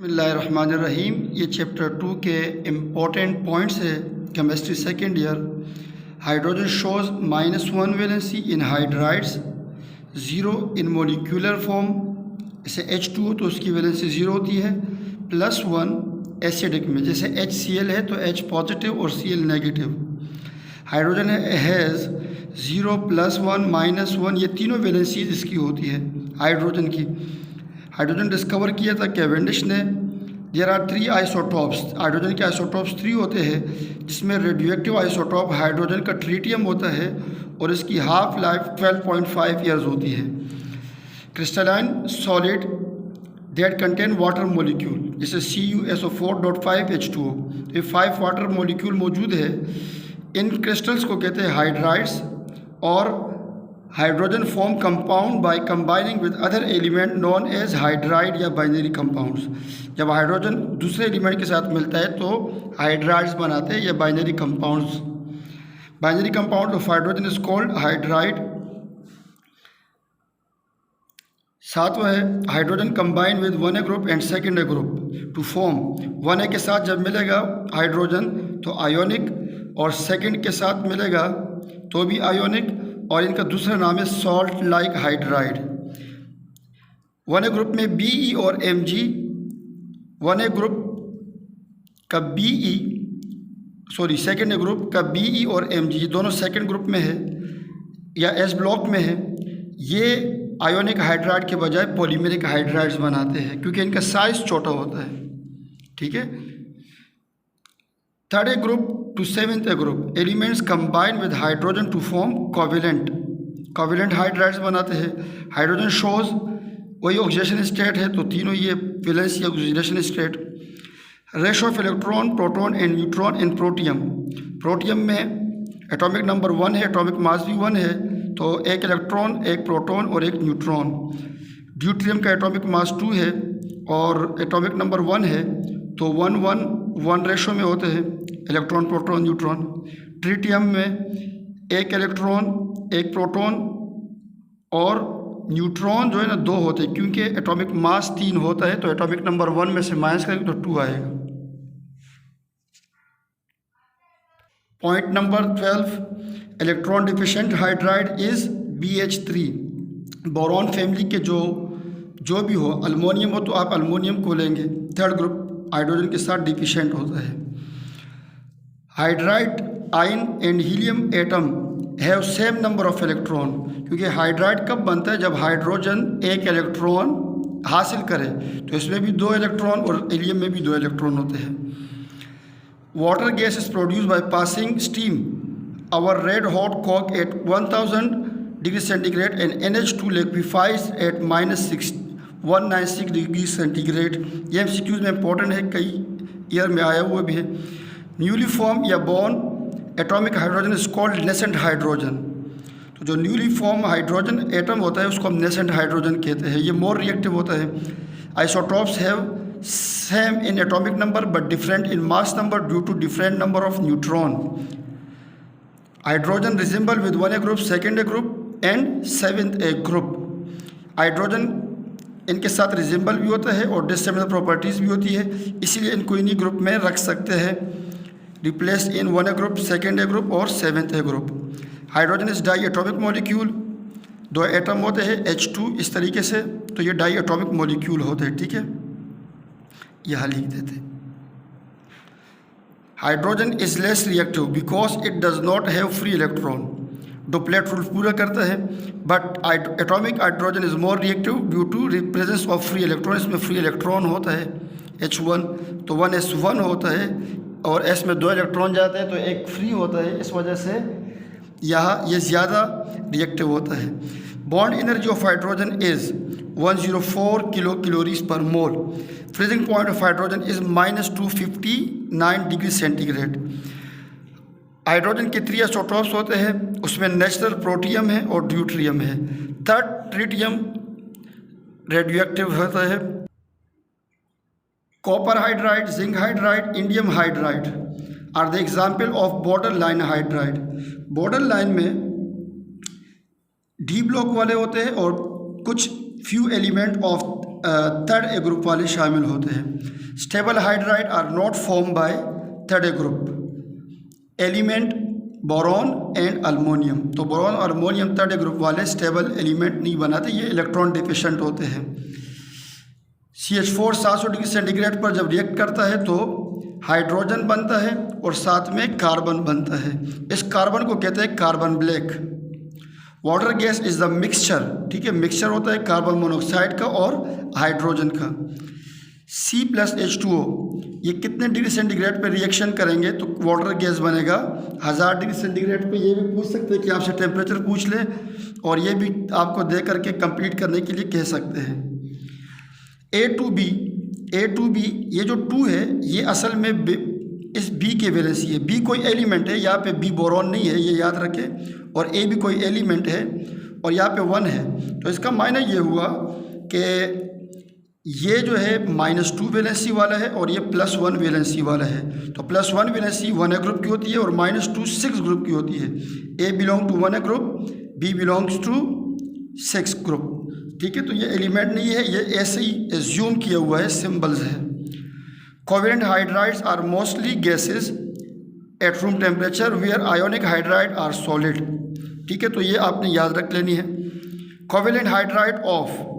बिस्मिल्लाहिर्रहमानिर्रहीम। ये चैप्टर 2 के इम्पोर्टेंट पॉइंट्स है chemistry second year. Hydrogen shows -1 valency इन हाइड्राइड्स, 0 इन मोलिकुलर फॉर्म। जैसे H2O तो उसकी वैलेंसी 0 होती है, +1 एसिडिक में, जैसे HCl है तो H पॉजिटिव और Cl नेगेटिव। हाइड्रोजन हैज़ 0 +1 -1, ये तीनों वैलेंसीज इसकी होती है हाइड्रोजन की। हाइड्रोजन डिस्कवर किया था कैवेंडिश ने। देयर आर 3 आइसोटॉप्स, हाइड्रोजन के आइसोटॉप्स 3 होते हैं, जिसमें रेडियोएक्टिव आइसोटॉप हाइड्रोजन का ट्रिटियम होता है और इसकी हाफ लाइफ 12.5 ईयर्स होती है। Crystalline solid that contain water molecule, जैसे CuSO4.5H2O, ये 5 वाटर मोलिक्यूल मौजूद है। इन क्रिस्टल्स को कहते हैं हाइड्राइड्स। और hydrogen form compound by combining with other element known as hydride या बाइनरी कंपाउंड्स। जब हाइड्रोजन दूसरे एलिमेंट के साथ मिलता है तो हाइड्राइड्स बनाते हैं या binary compounds. Binary compound of hydrogen is called hydride. सातवां है hydrogen combine with 1A group and 2A group to form. 1A के साथ जब मिलेगा हाइड्रोजन तो आयोनिक, और 2 के साथ मिलेगा तो भी आयोनिक, और इनका दूसरा नाम है salt like hydride. 1A group में Be और Mg, 1A ग्रुप का सेकेंड ग्रुप का Be और Mg, ये दोनों सेकेंड ग्रुप में है या S ब्लॉक में है। ये आयोनिक हाइड्राइड के बजाय पॉलीमेरिक हाइड्राइड्स बनाते हैं क्योंकि इनका साइज छोटा होता है। ठीक है। 3rd group to 7th group elements combine with hydrogen to form covalent hydrides बनाते हैं। हाइड्रोजन शोज वही ऑक्सीडेशन स्टेट है, तो तीनों ये वैलेंस या oxidation state. Ratio of electron, proton and neutron in protium. Protium में एटॉमिक नंबर 1 है, एटॉमिक मास भी 1 है, तो 1 इलेक्ट्रॉन, 1 प्रोटॉन और 1 न्यूट्रॉन। ड्यूटेरियम का एटॉमिक मास 2 है और एटॉमिक नंबर 1 है, तो 1-1-1 रेशो में होते हैं इलेक्ट्रॉन, प्रोटॉन, न्यूट्रॉन। ट्रिटियम में 1 इलेक्ट्रॉन, 1 प्रोटॉन और न्यूट्रॉन जो है ना 2 होते हैं, क्योंकि एटॉमिक मास 3 होता है, तो एटॉमिक नंबर 1 में से माइनस करेंगे तो 2 आएगा। Point number 12, electron deficient hydride is BH3। Boron family के जो भी हो, अल्मोनियम हो तो आप अल्मोनियम को लेंगे। 3rd ग्रुप हाइड्रोजन के साथ डिफिशिएंट होता है। Hydride ion and helium atom have same number of electron, क्योंकि हाइड्राइड कब बनता है जब हाइड्रोजन 1 इलेक्ट्रॉन हासिल करे, तो इसमें भी 2 इलेक्ट्रॉन और हीलियम में भी 2 इलेक्ट्रॉन होते हैं। Water gas is produce by passing steam. Over red hot coke at 1000 degree centigrade and NH2 liquefies at -196 degree centigrade. ये MCQs में इंपॉर्टेंट है, कई ईयर में आया हुआ भी है। न्यूली फॉर्म या born atomic hydrogen is called nascent hydrogen. तो जो न्यूली फॉर्म हाइड्रोजन एटम होता है उसको हम नेसेंट हाइड्रोजन कहते हैं। ये मोर रिएक्टिव होता है। Isotopes have same in atomic number but different in mass number due to different number of neutron. Hydrogen resemble with 1A group, 2A group and 7th group. Hydrogen इनके साथ resemble भी होता है और डिसिमिलर प्रॉपर्टीज़ भी होती है, इसीलिए इनको इन्हीं ग्रुप में रख सकते हैं। रिप्लेस इन 1A ग्रुप, 2A ग्रुप और 7th group. Hydrogen is diatomic molecule. 2 atom होते हैं H2 इस तरीके से, तो ये डाई एटॉमिक मॉलिक्यूल होते हैं। ठीक है, यहाँ लिख देते। Hydrogen is less reactive because it does not have free electron. Duplet rule पूरा करता है, but atomic hydrogen is more reactive due to presence of free electron. इसमें फ्री इलेक्ट्रॉन होता है H1, तो 1s1 होता है और S में 2 इलेक्ट्रॉन जाते हैं, तो एक फ्री होता है, इस वजह से यहाँ ये ज़्यादा रिएक्टिव होता है। Bond energy of hydrogen is 104 kilocalories per mole. Freezing point of hydrogen is -259 degree centigrade. Hydrogen के 3 आइसोटॉप्स होते हैं, उसमें नेचुरल प्रोटियम है और ड्यूटेरियम है। 3rd ट्रिटियम रेडियोएक्टिव होता है। Copper hydride, zinc hydride, indium hydride are the example of border line hydride. Border line में D ब्लॉक वाले होते हैं और कुछ few element of third A group वाले शामिल होते हैं। Stable hydride are not form by third A group element boron and aluminium. तो बोरॉन और अल्मोनियम थर्ड ए ग्रुप वाले स्टेबल एलिमेंट नहीं बनाते, ये इलेक्ट्रॉन डिफिशिएंट होते हैं। CH4 700 डिग्री सेंटीग्रेड पर जब रिएक्ट करता है तो हाइड्रोजन बनता है और साथ में कार्बन बनता है। इस कार्बन को कहते हैं carbon black. Water gas is the mixture, ठीक है, मिक्सचर होता है कार्बन मोनोऑक्साइड का और हाइड्रोजन का। C+H2O ये कितने डिग्री सेंटीग्रेड पे रिएक्शन करेंगे तो वाटर गैस बनेगा 1000 डिग्री सेंटीग्रेड पे। ये भी पूछ सकते हैं कि आपसे टेम्परेचर पूछ ले और ये भी आपको दे करके कंप्लीट करने के लिए कह सकते हैं। A2B ये जो 2 है ये असल में इस B के वैलेंसी है। B कोई एलिमेंट है, यहाँ पे B बोरॉन नहीं है, ये याद रखें, और A भी कोई एलिमेंट है और यहाँ पे 1 है। तो इसका मायने ये हुआ कि ये जो है -2 वैलेंसी वाला है और ये +1 वैलेंसी वाला है। तो +1 वैलेंसी 1A ग्रुप की होती है और -2 6 ग्रुप की होती है। A belong to 1A group, B belongs to 6 group, ठीक है। तो ये एलिमेंट नहीं है, ये ऐसे ही एज्यूम किया हुआ है, सिंबल्स है। Covalent hydrides are mostly gases at room temperature where ionic hydride are solid, ठीक है। तो ये आपने याद रख लेनी है। Covalent hydride of